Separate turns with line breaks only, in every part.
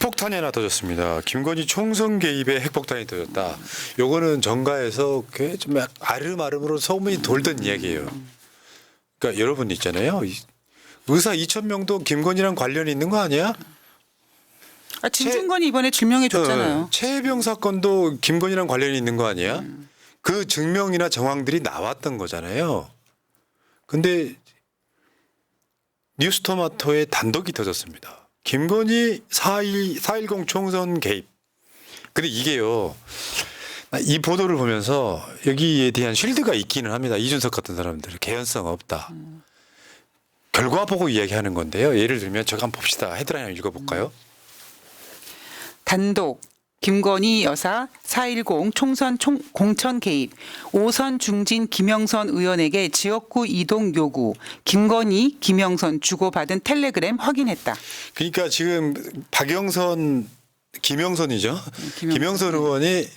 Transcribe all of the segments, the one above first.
핵폭탄이 하나 터졌습니다. 김건희 총선 개입에 핵폭탄이 터졌다. 요거는 정가에서 좀 아름아름으로 소문이 돌던 이야기예요. 그러니까 여러분 있잖아요. 의사 2,000명도 김건희랑 관련이 있는 거 아니야?
아, 진중권이 이번에 증명해 줬잖아요.
최혜병 사건도 김건희랑 관련이 있는 거 아니야? 그 증명이나 정황들이 나왔던 거잖아요. 근데 뉴스토마토에 단독이 터졌습니다. 김건희 4.10 총선 개입. 근데 이게요. 이 보도를 보면서 여기에 대한 쉴드가 있기는 합니다. 이준석 같은 사람들 개연성 없다. 결과 보고 이야기하는 건데요. 예를 들면 저거 한번 봅시다. 헤드라인 한번 읽어볼까요?
단독 김건희 여사 4.10 총선 공천 개입 5선 중진 김영선 의원에게 지역구 이동 요구 김건희 김영선 주고받은 텔레그램 확인했다.
그러니까 지금 박영선 김영선이죠. 김영선 의원이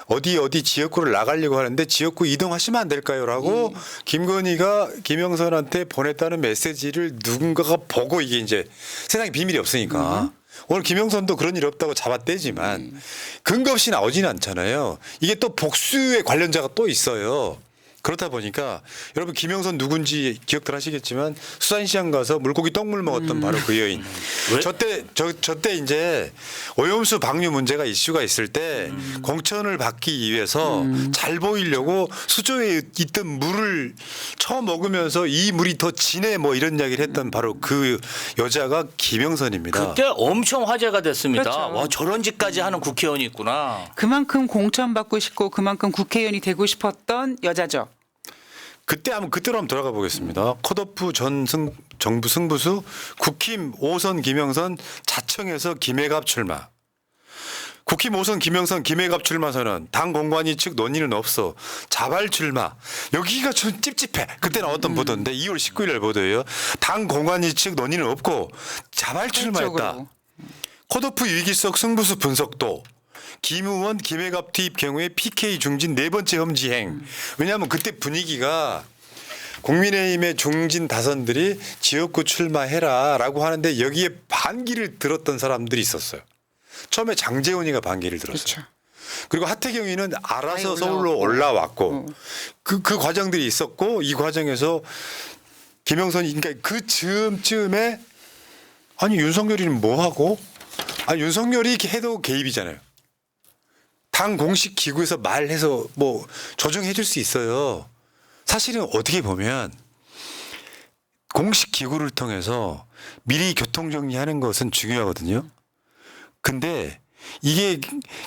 어디 지역구를 나가려고 하는데 지역구 이동하시면 안 될까요?라고 김건희가 김영선한테 보냈다는 메시지를 누군가가 보고 이게 이제 세상에 비밀이 없으니까 오늘 김영선도 그런 일 없다고 잡아떼지만 근거 없이 나오지는 않잖아요. 이게 또 복수의 관련자가 또 있어요. 그렇다 보니까 여러분 김영선 누군지 기억들 하시겠지만 수산시장 가서 물고기 똥물 먹었던 바로 그 여인. 저때 이제 오염수 방류 문제가 이슈가 있을 때 공천을 받기 위해서 잘 보이려고 수조에 있던 물을 처먹으면서 이 물이 더 진해 뭐 이런 이야기를 했던 바로 그 여자가 김영선입니다.
그때 엄청 화제가 됐습니다.
그렇죠.
와, 저런 짓까지 하는 국회의원이 있구나.
그만큼 공천받고 싶고 그만큼 국회의원이 되고 싶었던 여자죠.
그때로 한번 돌아가 보겠습니다. 컷오프 전 정부 승부수 국힘 5선 김영선 자청해서 김해갑 출마. 국힘 5선 김영선 김해갑 출마 선언. 당 공관위 측 논의는 없어. 자발 출마. 여기가 좀 찝찝해. 그때 나왔던 보도인데 2월 19일 날 보도예요. 당 공관위 측 논의는 없고 자발 출마했다. 컷오프 위기 속 승부수 분석도. 김 의원 김해갑 투입 경우에 PK 중진 네 번째 험지 행. 왜냐하면 그때 분위기가 국민의힘의 중진 다선들이 지역구 출마해라라고 하는데 여기에 반기를 들었던 사람들이 있었어요. 처음에 장재훈이가 반기를 들었어요.
그렇죠.
그리고 하태경이는 알아서 서울로 올라왔고 그 과정들이 있었고 이 과정에서 김영선이 그러니까 그 즈음쯤에 아니 윤석열이는 뭐 하고? 아니 윤석열이 해도 개입이잖아요. 당 공식 기구에서 말해서 뭐 조정해 줄 수 있어요. 사실은 어떻게 보면 공식 기구를 통해서 미리 교통 정리하는 것은 중요하거든요. 근데 이게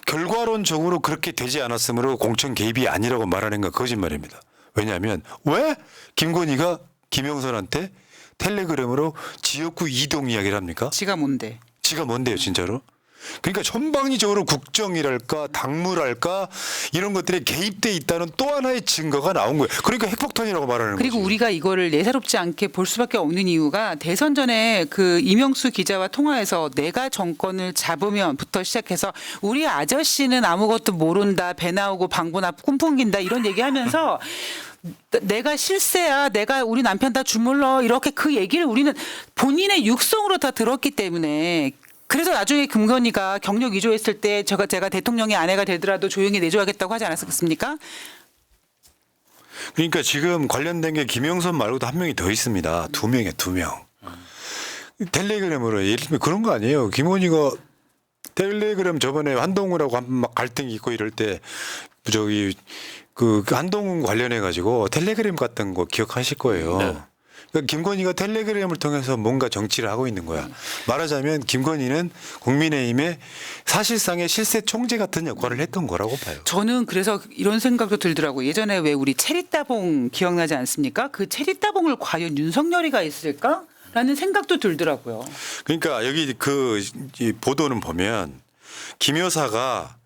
결과론적으로 그렇게 되지 않았으므로 공천 개입이 아니라고 말하는 건 거짓말입니다. 왜냐하면 왜 김건희가 김영선한테 텔레그램으로 지역구 이동 이야기를 합니까?
지가 뭔데?
지가 뭔데요, 진짜로? 그러니까 전방위적으로 국정이랄까 당무랄까 이런 것들에 개입돼 있다는 또 하나의 증거가 나온 거예요. 그러니까 핵폭탄이라고 말하는 거죠.
그리고 우리가 이거를 예사롭지 않게 볼 수밖에 없는 이유가 대선 전에 그 이명수 기자와 통화해서 내가 정권을 잡으면부터 시작해서 우리 아저씨는 아무것도 모른다, 배 나오고 방구나 꿈풍긴다 이런 얘기하면서 내가 실세야, 내가 우리 남편 다 주물러 이렇게 그 얘기를 우리는 본인의 육성으로 다 들었기 때문에. 그래서 나중에 김건희가 경력 위조했을 때 제가 대통령의 아내가 되더라도 조용히 내줘야겠다고 하지 않았겠습니까?
그러니까 지금 관련된 게 김영선 말고도 한 명이 더 있습니다. 두 명. 텔레그램으로 예를 들면 그런 거 아니에요. 김건희가 텔레그램 저번에 한동훈하고 막 갈등이 있고 이럴 때 저기 그 한동훈 관련해 가지고 텔레그램 같은 거 기억하실 거예요.
네.
그러니까 김건희가 텔레그램을 통해서 뭔가 정치를 하고 있는 거야. 말하자면 김건희는 국민의힘의 사실상의 실세 총재 같은 역할을 했던 거라고 봐요.
저는 그래서 이런 생각도 들더라고요. 예전에 왜 우리 체리따봉 기억나지 않습니까? 그 체리따봉을 과연 윤석열이가 있을까? 라는 생각도 들더라고요.
그러니까 여기 이 보도는 보면 김 여사가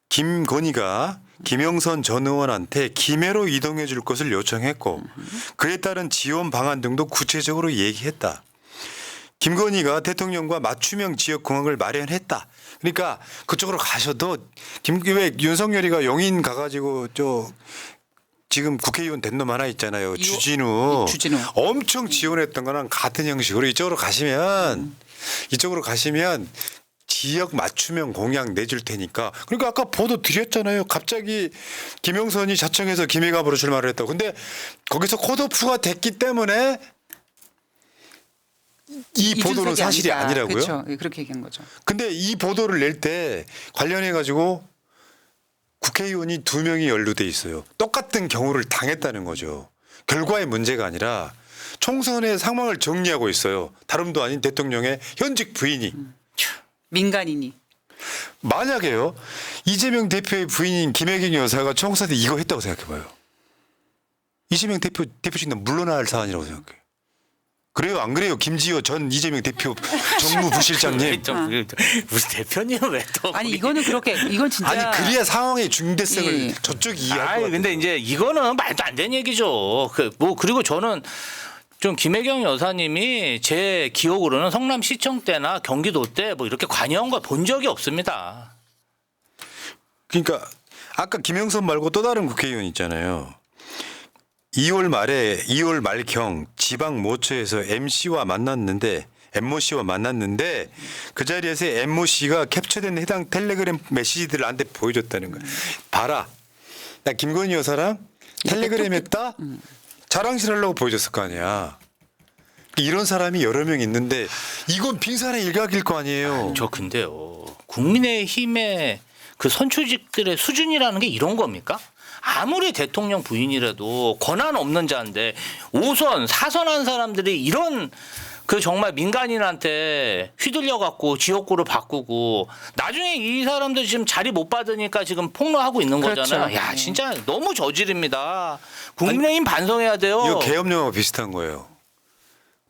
김건희가 김영선 전 의원한테 김해로 이동해 줄 것을 요청했고 그에 따른 지원 방안 등도 구체적으로 얘기했다. 김건희가 대통령과 맞춤형 지역 공항을 마련했다. 그러니까 그쪽으로 가셔도 왜 윤석열이가 용인 가가지고 지금 국회의원 된 놈 하나 있잖아요. 주진우. 엄청 지원했던 거랑 같은 형식으로 이쪽으로 가시면 지역 맞춤형 공약 내줄 테니까. 그러니까 아까 보도 드렸잖아요. 갑자기 김영선이 자청해서 김해갑으로 출마를 했다고. 근데 거기서 컷오프가 됐기 때문에 이 보도는
이준석이
사실이
아니다.
아니라고요.
그렇죠. 예, 그렇게 얘기한 거죠.
근데 이 보도를 낼 때 관련해 가지고 국회의원이 2명이 연루돼 있어요. 똑같은 경우를 당했다는 거죠. 결과의 문제가 아니라 총선의 상황을 정리하고 있어요. 다름도 아닌 대통령의 현직 부인이.
민간인이.
만약에요. 이재명 대표의 부인인 김혜경 여사가 총선 때 이거 했다고 생각해봐요. 이재명 대표직은 물러나야 할 사안이라고 생각해요. 그래요? 안 그래요? 김지호 전 이재명 대표 정무부실장님.
무슨 대표님은 왜 또?
아니 이거는 그렇게 이건 진짜
아니 그래야 상황의 중대성을
예.
저쪽이 이해할 것
아니
같아요.
근데 이제 이거는 말도 안 되는 얘기죠. 그리고 저는 좀 김혜경 여사님이 제 기억으로는 성남시청 때나 경기도 때 뭐 이렇게 관여한 걸 본 적이 없습니다.
그러니까 아까 김영선 말고 또 다른 국회의원 있잖아요. 2월 말경 지방 모처에서 MC와 만났는데 그 자리에서 엠모 씨가 캡처된 해당 텔레그램 메시지들을 나한테 보여줬다는 거야. 봐라. 나 김건희 여사랑 텔레그램 했다? 자랑질하려고 보여줬을 거 아니야. 이런 사람이 여러 명 있는데 이건 빙산의 일각일 거 아니에요.
저 근데요. 국민의힘의 그 선출직들의 수준이라는 게 이런 겁니까? 아무리 대통령 부인이라도 권한 없는 자인데 5선, 4선 한 사람들이 이런 그 정말 민간인한테 휘둘려 갖고 지역구를 바꾸고 나중에 이 사람들 지금 자리 못 받으니까 지금 폭로하고 있는 거잖아요.
그렇죠.
야, 진짜 너무 저질입니다. 국민의힘 반성해야 돼요.
이거 계엄령하고 비슷한 거예요.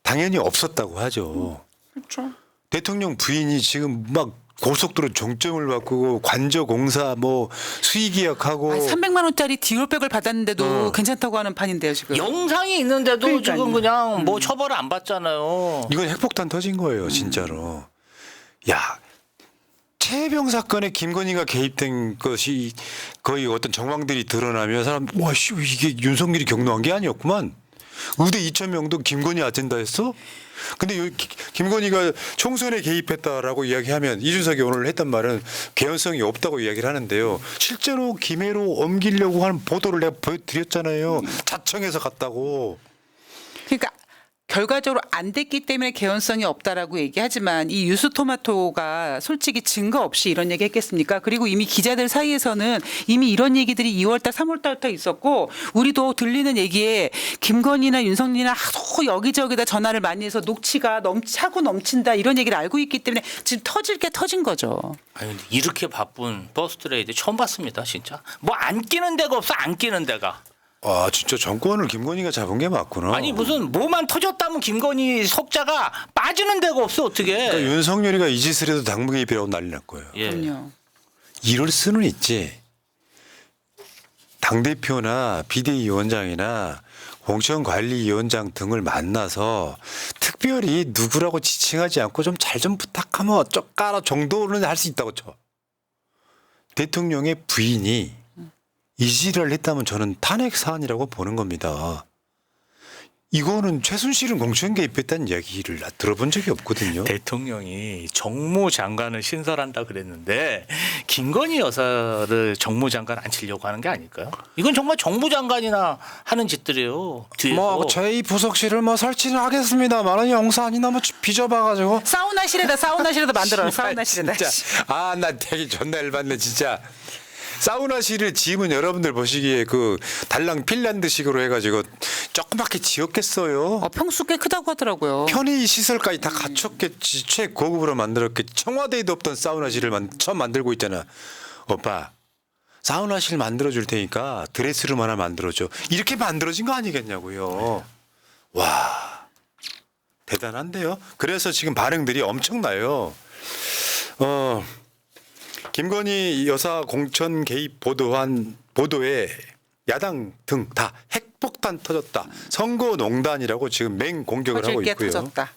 당연히 없었다고 하죠.
그렇죠.
대통령 부인이 지금 막 고속도로 종점을 바꾸고 관저공사 뭐 수의계약하고
300만 원짜리 디올백을 받았는데도 괜찮다고 하는 판인데요 지금.
영상이 있는데도
그러니까요.
지금 그냥 뭐 처벌을 안 받잖아요.
이건 핵폭탄 터진 거예요, 진짜로. 야, 최혜병 사건에 김건희가 개입된 것이 거의 어떤 정황들이 드러나면 사람 와, 씨, 이게 윤석열이 경로한 게 아니었구만. 의대 2,000명도 김건희 아젠다였어? 근데 김건희가 총선에 개입했다라고 이야기하면 이준석이 오늘 했던 말은 개연성이 없다고 이야기를 하는데요. 실제로 김해로 옮기려고 하는 보도를 내가 보여드렸잖아요. 자청해서 갔다고.
그러니까 결과적으로 안 됐기 때문에 개연성이 없다라고 얘기하지만 이 유수토마토가 솔직히 증거 없이 이런 얘기 했겠습니까? 그리고 이미 기자들 사이에서는 이미 이런 얘기들이 2월달 3월달부터 있었고 우리도 들리는 얘기에 김건희나 윤석열이나 하도 여기저기다 전화를 많이 해서 녹취가 차고 넘친다 이런 얘기를 알고 있기 때문에 지금 터질 게 터진 거죠.
아니 근데 이렇게 바쁜 버스트레이드 처음 봤습니다, 진짜. 뭐 안 끼는 데가 없어, 안 끼는 데가.
아, 진짜 정권을 김건희가 잡은 게 맞구나.
아니 무슨 뭐만 터졌다면 김건희 석자가 빠지는 데가 없어 어떻게?
그러니까 윤석열이가 이 짓을 해도 당무개입이라고 난리 날 거예요.
예.
그럼요.
이럴 수는 있지. 당대표나 비대위원장이나 공천관리위원장 등을 만나서 특별히 누구라고 지칭하지 않고 좀 잘 좀 부탁하면 어쩌까라 정도는 할 수 있다고 쳐. 대통령의 부인이 이 지랄을 했다면 저는 탄핵 사안이라고 보는 겁니다. 이거는 최순실은 공천 개입했다는 이야기를 들어본 적이 없거든요.
대통령이 정무장관을 신설한다 그랬는데 김건희 여사를 정무장관 앉히려고 하는 게 아닐까요? 이건 정말 정무장관이나 하는 짓들이에요. 뒤에서.
뭐 제2부속실을 뭐 설치는 하겠습니다만 영사안이 너무 빚어봐가지고.
사우나실에다 만들어요. 사우나실에다.
진짜. 아, 나 되게 존나 열받네 진짜. 사우나실을 지으면 여러분들 보시기에 그 달랑 핀란드식으로 해가지고 조그맣게 지었겠어요.
평수 꽤 크다고 하더라고요.
편의 시설까지 다 갖췄겠지. 최고급으로 만들었겠지. 청와대에도 없던 사우나실을 처음 만들고 있잖아. 오빠 사우나실 만들어줄 테니까 드레스룸 하나 만들어줘. 이렇게 만들어진 거 아니겠냐고요. 와, 대단한데요. 그래서 지금 반응들이 엄청나요. 김건희 여사 공천 개입 보도에 야당 등 다 핵폭탄 터졌다. 선거농단이라고 지금 맹공격을 하고
터질 게
있고요.
터졌다.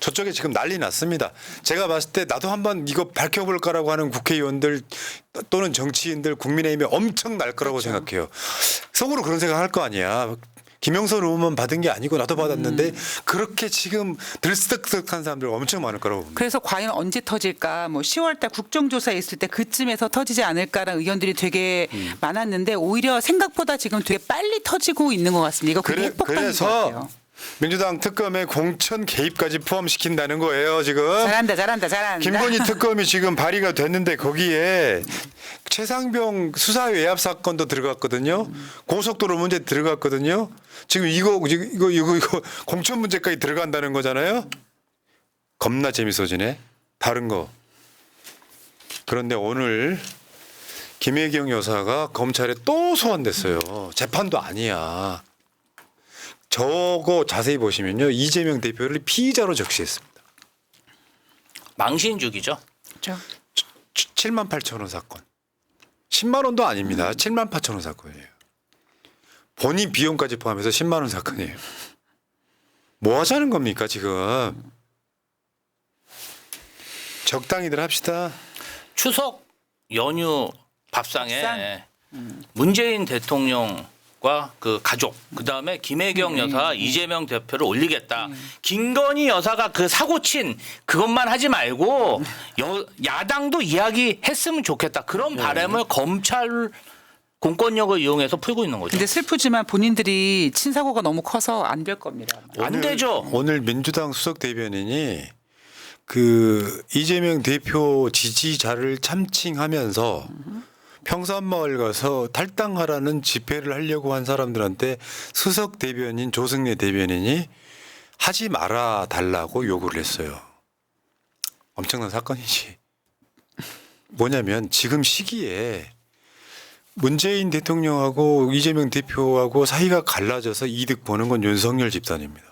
저쪽에 지금 난리 났습니다. 제가 봤을 때 나도 한번 이거 밝혀볼까라고 하는 국회의원들 또는 정치인들 국민의힘에 엄청 날 거라고 생각해요. 속으로 그런 생각할 거 아니야. 김영선 의원만 받은 게 아니고 나도 받았는데 그렇게 지금 들썩들썩한 사람들 엄청 많을 거라고 봅니다.
그래서 과연 언제 터질까? 뭐 10월달 국정조사 있을 때 그쯤에서 터지지 않을까라는 의견들이 되게 많았는데 오히려 생각보다 지금 되게 빨리 터지고 있는 것 같습니다. 이거 굉장히 핵폭탄인 것 같아요.
그래서 민주당 특검에 공천 개입까지 포함시킨다는 거예요 지금.
잘한다.
김건희 특검이 지금 발의가 됐는데 거기에 최상병 수사 외압 사건도 들어갔거든요. 고속도로 문제 들어갔거든요. 지금 이거 공천 문제까지 들어간다는 거잖아요. 겁나 재밌어지네. 다른 거. 그런데 오늘 김혜경 여사가 검찰에 또 소환됐어요. 재판도 아니야. 저거 자세히 보시면요. 이재명 대표를 피의자로 적시했습니다.
망신주기죠.
그렇죠.
7만 8천 원 사건. 10만 원도 아닙니다. 7만 8천 원 사건이에요. 본인 비용까지 포함해서 10만 원 사건이에요. 뭐 하자는 겁니까 지금. 적당히들 합시다.
추석 연휴 밥상에 문재인 대통령과 그 가족, 그 다음에 김혜경 여사, 이재명 대표를 올리겠다. 김건희 여사가 그 사고 친 그것만 하지 말고 야당도 이야기했으면 좋겠다. 그런 바람을 검찰 공권력을 이용해서 풀고 있는 거죠.
근데 슬프지만 본인들이 친사고가 너무 커서 안 될 겁니다.
안 되죠.
오늘 민주당 수석 대변인이 그 이재명 대표 지지자를 참칭하면서 평산마을 가서 탈당하라는 집회를 하려고 한 사람들한테 수석 대변인 조승래 대변인이 하지 말아 달라고 요구를 했어요. 엄청난 사건이지. 뭐냐면 지금 시기에 문재인 대통령하고 이재명 대표하고 사이가 갈라져서 이득 보는 건 윤석열 집단입니다.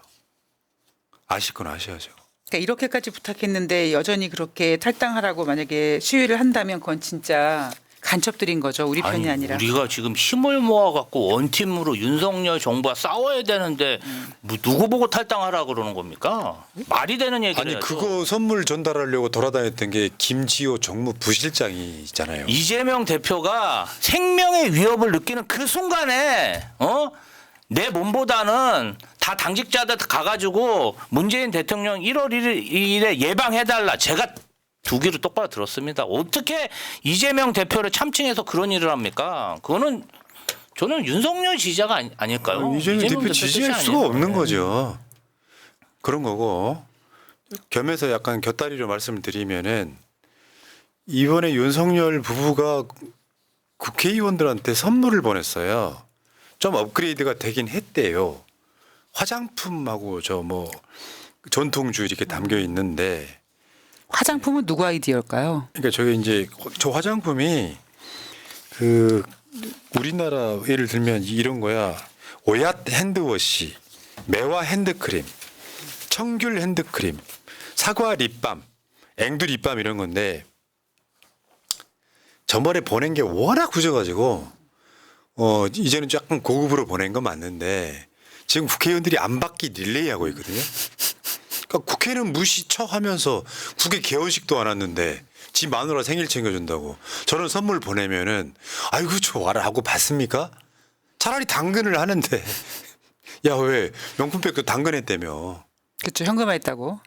아실 건 아셔야죠.
그러니까 이렇게까지 부탁했는데 여전히 그렇게 탈당하라고 만약에 시위를 한다면 그건 진짜 간첩들인 거죠. 우리 편이 아니라.
우리가 지금 힘을 모아갖고 원팀으로 윤석열 정부와 싸워야 되는데 뭐 누구 보고 탈당하라 그러는 겁니까? 말이 되는 얘기를
아니
해야죠.
그거 선물 전달하려고 돌아다녔던 게 김지호 정무 부실장이잖아요.
이재명 대표가 생명의 위협을 느끼는 그 순간에 내 몸보다는 다 당직자들 가가지고 문재인 대통령 1월 1일에 예방해달라. 제가 두 귀로 똑바로 들었습니다. 어떻게 이재명 대표를 참칭해서 그런 일을 합니까? 그거는 저는 윤석열 지지자가 아닐까요?
이재명 대표
대표
지지할
뜻이
수가
아니에요.
없는 거죠. 그런 거고 겸해서 약간 곁다리로 말씀을 드리면은 이번에 윤석열 부부가 국회의원들한테 선물을 보냈어요. 좀 업그레이드가 되긴 했대요. 화장품하고 저 뭐 전통주 이렇게 담겨 있는데.
화장품은 누구 아이디어일까요?
그러니까 저게 이제 저 화장품이 그 우리나라 예를 들면 이런 거야. 오얏 핸드워시, 매화 핸드크림, 청귤 핸드크림, 사과 립밤, 앵두 립밤 이런 건데 저번에 보낸 게 워낙 굳어가지고 이제는 약간 고급으로 보낸 건 맞는데 지금 국회의원들이 안 받기 릴레이하고 있거든요. 그러니까 국회는 무시처하면서 국회 개원식도 안 왔는데 지 마누라 생일 챙겨준다고 저런 선물 보내면은 아이고 좋아라 하고 받습니까? 차라리 당근을 하는데 야 왜 명품백도 당근했다며.
그렇죠. 현금화했다고.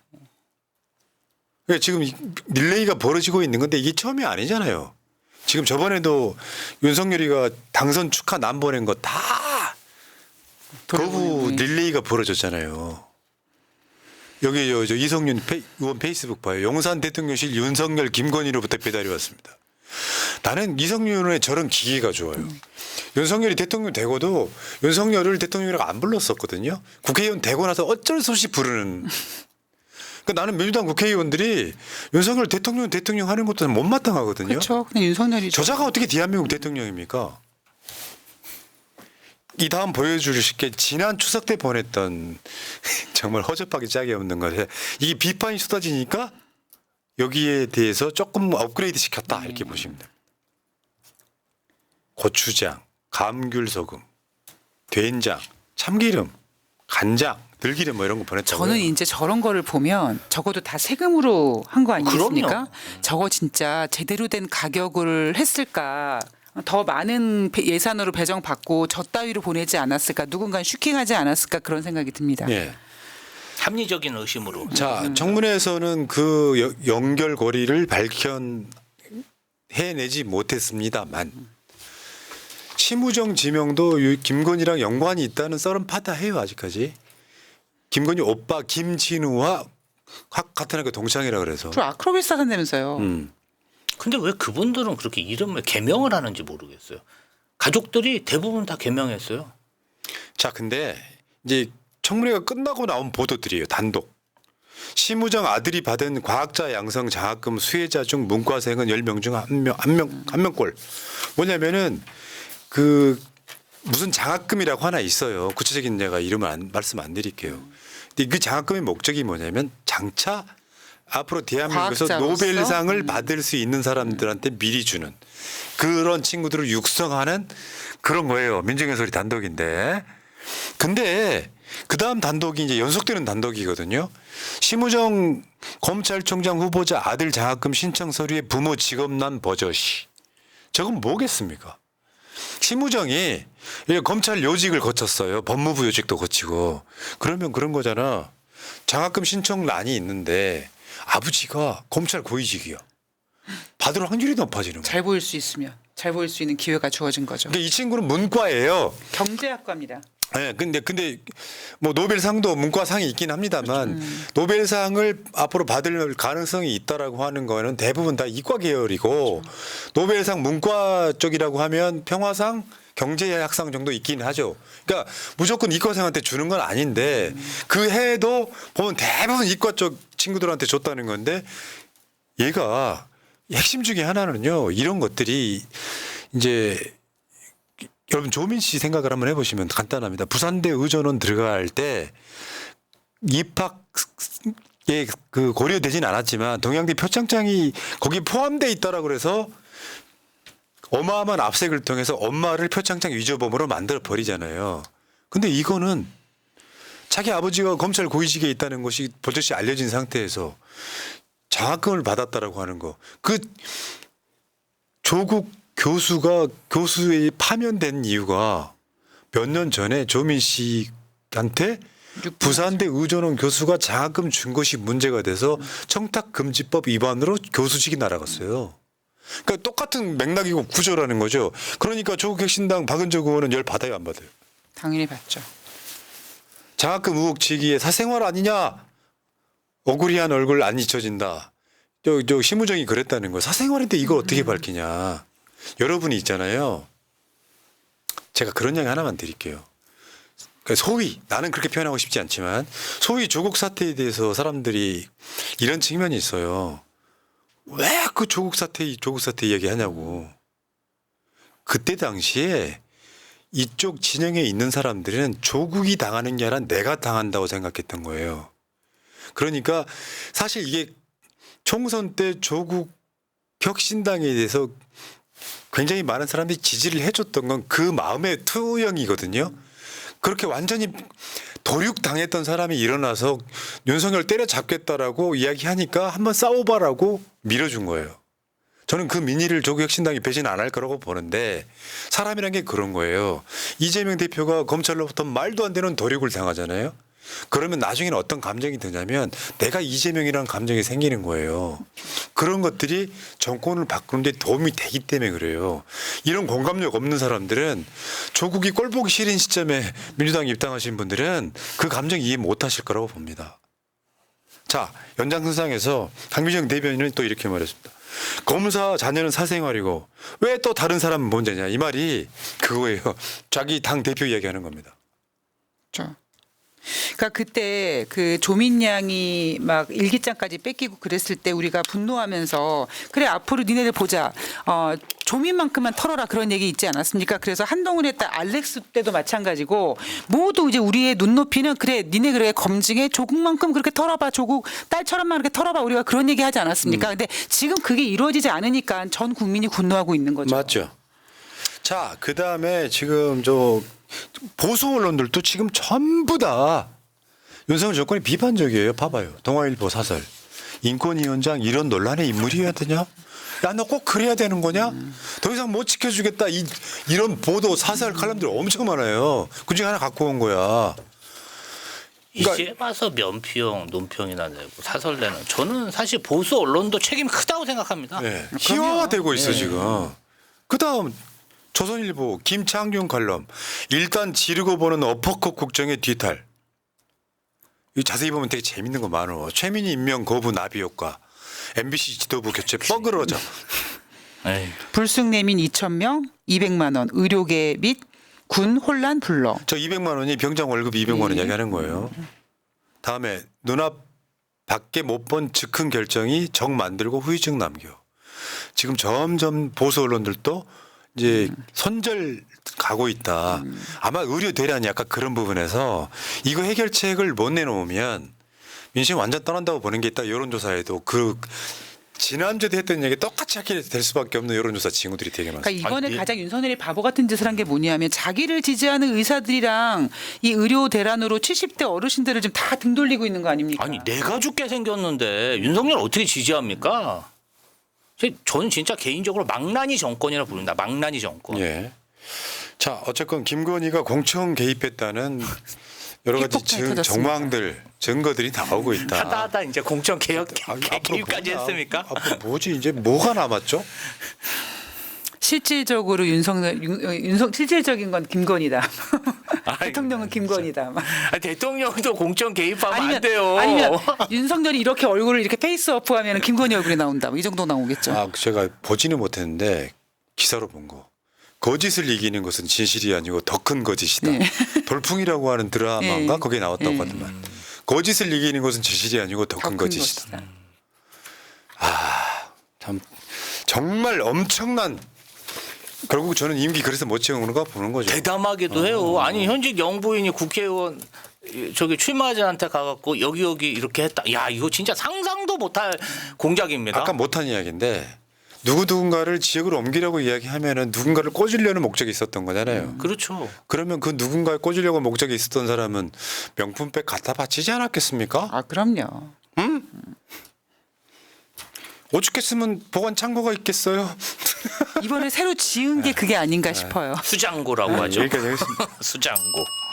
그러니까 지금 릴레이가 벌어지고 있는 건데 이게 처음이 아니잖아요. 지금 저번에도 윤석열이가 당선 축하 남 보낸 거 다 거부 릴레이가 벌어졌잖아요. 여기 저 이성윤 의원 페이스북 봐요. 용산 대통령실 윤석열 김건희로부터 배달이 왔습니다. 나는 이성윤 의원의 저런 기계가 좋아요. 윤석열이 대통령 되고도 윤석열을 대통령이라고 안 불렀었거든요. 국회의원 되고 나서 어쩔 수 없이 부르는. 그러니까 나는 민주당 국회의원들이 윤석열 대통령 하는 것도 못마땅하거든요.
그렇죠. 그냥 윤석열이죠.
저자가 어떻게 대한민국 대통령입니까? 이 다음 보여주실 게 지난 추석 때 보냈던 정말 허접하기 짝이 없는 것에 이게 비판이 쏟아지니까 여기에 대해서 조금 업그레이드 시켰다 이렇게 보시면 됩니다. 고추장, 감귤소금, 된장, 참기름, 간장, 들기름 뭐 이런 거 보냈다고요.
저는 이제 저런 거를 보면 적어도 다 세금으로 한 거 아니겠습니까?
그럼요.
저거 진짜 제대로 된 가격을 했을까? 더 많은 예산으로 배정받고 저 따위로 보내지 않았을까, 누군가 슈킹하지 않았을까 그런 생각이 듭니다.
예.
합리적인 의심으로.
자, 청문회에서는 그 연결고리를 해내지 못했습니다만 심우정 지명도 김건희랑 연관이 있다는 썰은 파다해요 아직까지. 김건희 오빠 김진우와 같은 학교 동창이라 그래서.
저 아크로비스 사단다면서요.
근데 왜 그분들은 그렇게 이름을 개명을 하는지 모르겠어요. 가족들이 대부분 다 개명했어요.
자, 근데 이제 청문회가 끝나고 나온 보도들이에요. 단독. 심우정 아들이 받은 과학자 양성 장학금 수혜자 중 문과생은 10명 중 한 명꼴. 뭐냐면은 그 무슨 장학금이라고 하나 있어요. 구체적인 내가 이름을 말씀 안 드릴게요. 근데 그 장학금의 목적이 뭐냐면 장차 앞으로 대한민국에서
과학자로서?
노벨상을 받을 수 있는 사람들한테 미리 주는 그런 친구들을 육성하는 그런 거예요. 민정의 소리 단독인데. 근데 그 다음 단독이 이제 연속되는 단독이거든요. 심우정 검찰총장 후보자 아들 장학금 신청 서류에 부모 직업란 버젓이. 저건 뭐겠습니까? 심우정이 검찰 요직을 거쳤어요. 법무부 요직도 거치고. 그러면 그런 거잖아. 장학금 신청란이 있는데 아버지가 검찰 고위직이야. 받을 확률이 높아지는 거야.
잘 보일 수 있으면, 잘 보일 수 있는 기회가 주어진 거죠.
근데 이 친구는 문과예요.
경제학과입니다.
네, 근데 뭐 노벨상도 문과상이 있긴 합니다만 노벨상을 앞으로 받을 가능성이 있다라고 하는 거는 대부분 다 이과 계열이고 노벨상 문과 쪽이라고 하면 평화상 경제학상 정도 있긴 하죠. 그러니까 무조건 이과생한테 주는 건 아닌데 그 해에도 보면 대부분 이과 쪽 친구들한테 줬다는 건데 얘가 핵심 중에 하나는요. 이런 것들이 이제 여러분 조민 씨 생각을 한번 해보시면 간단합니다. 부산대 의전원 들어갈 때 입학에 그 고려되진 않았지만 동양대 표창장이 거기 포함돼 있다라고 그래서 어마어마한 압색을 통해서 엄마를 표창장 위조범으로 만들어 버리잖아요. 근데 이거는 자기 아버지가 검찰 고위직에 있다는 것이 버젓이 알려진 상태에서 장학금을 받았다라고 하는 거. 그 조국 교수가 교수에 파면된 이유가 몇 년 전에 조민 씨한테 부산대 의전원 교수가 장학금 준 것이 문제가 돼서 청탁금지법 위반으로 교수직이 날아갔어요. 그러니까 똑같은 맥락이고 구조라는 거죠. 그러니까 조국 혁신당 박은정 의원은 열 받아요, 안 받아요?
당연히 받죠.
장학금 의혹 지기에 사생활 아니냐? 억울해한 얼굴 안 잊혀진다. 저 심우정이 그랬다는 거. 사생활인데 이걸 어떻게 밝히냐? 여러분이 있잖아요. 제가 그런 이야기 하나만 드릴게요. 그러니까 소위 나는 그렇게 표현하고 싶지 않지만 소위 조국 사태에 대해서 사람들이 이런 측면이 있어요. 왜 그 조국 사태 얘기하냐고. 그때 당시에 이쪽 진영에 있는 사람들은 조국이 당하는 게 아니라 내가 당한다고 생각했던 거예요. 그러니까 사실 이게 총선 때 조국 혁신당에 대해서 굉장히 많은 사람들이 지지를 해줬던 건 그 마음의 투영이거든요. 그렇게 완전히 도륙당했던 사람이 일어나서 윤석열 때려잡겠다라고 이야기하니까 한번 싸워봐라고 밀어준 거예요. 저는 그 민의를 조국 혁신당이 배신 안 할 거라고 보는데 사람이란 게 그런 거예요. 이재명 대표가 검찰로부터 말도 안 되는 도륙을 당하잖아요. 그러면 나중에는 어떤 감정이 드냐면 내가 이재명이라는 감정이 생기는 거예요. 그런 것들이 정권을 바꾸는 데 도움이 되기 때문에 그래요. 이런 공감력 없는 사람들은 조국이 꼴 보기 싫은 시점에 민주당에 입당하신 분들은 그 감정 이해 못 하실 거라고 봅니다. 자, 연장선상에서 강민정 대변인은 또 이렇게 말했습니다. 검사 자녀는 사생활이고 왜 또 다른 사람은 문제냐. 이 말이 그거예요. 자기 당 대표 이야기하는 겁니다.
그렇죠. 그러니까 그때 그 조민 양이 막 일기장까지 뺏기고 그랬을 때 우리가 분노하면서 그래 앞으로 니네들 보자. 조민만큼만 털어라 그런 얘기 있지 않았습니까? 그래서 한동훈의 딸 알렉스 때도 마찬가지고 모두 이제 우리의 눈높이는 그래 니네 그래 검증해 조국만큼 그렇게 털어봐 조국 딸처럼만 그렇게 털어봐 우리가 그런 얘기 하지 않았습니까? 근데 지금 그게 이루어지지 않으니까 전 국민이 분노하고 있는 거죠.
맞죠. 자, 그다음에 지금 저 보수 언론들도 지금 전부 다 윤석열 정권이 비판적이에요. 봐봐요. 동아일보 사설. 인권위원장 이런 논란의 인물이어야 되냐? 야, 너 꼭 그래야 되는 거냐? 더 이상 못 지켜주겠다. 이런 보도 사설 칼럼들이 엄청 많아요. 그중에 하나 갖고 온 거야. 그러니까-
이제 와서 면피용, 논평이나 내고 사설 내는 저는 사실 보수 언론도 책임이 크다고 생각합니다.
네. 희화화되고 있어
네.
지금. 그다음 조선일보 김창균 칼럼 일단 지르고 보는 어퍼컷 국정의 뒤탈. 이 자세히 보면 되게 재밌는 거 많어. 최민희 임명 거부 나비 효과. MBC 지도부 교체 뻐그러져.
에이.
불쑥 내민 2,000명, 200만 원, 의료계 및 군 혼란 불러.
저 200만 원이 병장 월급 200만 원 얘기하는 거예요. 다음에 눈앞 밖에 못 본 즉흥 결정이 정 만들고 후유증 남겨. 지금 점점 보수 언론들도 이제 손절 가고 있다. 아마 의료 대란이 약간 그런 부분에서 이거 해결책을 못 내놓으면 민심 완전 떠난다고 보는 게 있다. 여론조사에도 그 지난주에도 했던 얘기 똑같이 하게 될 수밖에 없는 여론조사 징후들이 되게 많습니다.
그러니까 이번에
아니,
가장 윤석열이 바보 같은 짓을 한 게 뭐냐면 자기를 지지하는 의사들이랑 이 의료 대란으로 70대 어르신들을 지금 다 등 돌리고 있는 거 아닙니까?
아니 내가 죽게 생겼는데 윤석열 어떻게 지지합니까? 저는 진짜 개인적으로 망나니 정권이라 부른다. 망나니 정권.
예. 자, 어쨌건 김건희가 공청 개입했다는 여러 가지
핵폭탄이 터졌습니다.
정황들, 증거들이 나오고 있다.
하다 이제 공천 개혁
앞으로
개입까지
뭐냐?
했습니까?
앞으로 뭐지? 이제 뭐가 남았죠?
실질적으로 실질적인 건 김건희다. 대통령은 김건희다.
아니, 대통령도 공천 개입하면 안 돼요.
아니면 윤석열이 이렇게 얼굴을 이렇게 페이스어프하면 김건희 얼굴이 나온다. 이 정도 나오겠죠.
아, 제가 보지는 못했는데 기사로 본 거. 거짓을 이기는 것은 진실이 아니고 더 큰 거짓이다.
네.
돌풍이라고 하는 드라마인가
네.
거기에 나왔다고
네.
하더만. 거짓을 이기는 것은 진실이 아니고 더 큰 거짓이다. 참 정말 엄청난. 결국 저는 임기 그래서 못 채우는가 보는 거죠.
대담하기도 해요. 아니 현직 영부인이 국회의원 저기 출마자한테 가갖고 여기 이렇게 했다. 야 이거 진짜 상상도 못할 공작입니다.
아까 못한 이야기인데 누군가를 지역으로 옮기려고 이야기하면은 누군가를 꽂으려는 목적이 있었던 거잖아요.
그렇죠.
그러면 그 누군가를 꽂으려고 목적이 있었던 사람은 명품백 갖다 바치지 않았겠습니까?
아 그럼요.
오죽했으면 보관 창고가 있겠어요.
이번에 새로 지은 게 그게 아닌가 싶어요.
수장고라고 하죠.
여기까지 하겠습니다.
수장고.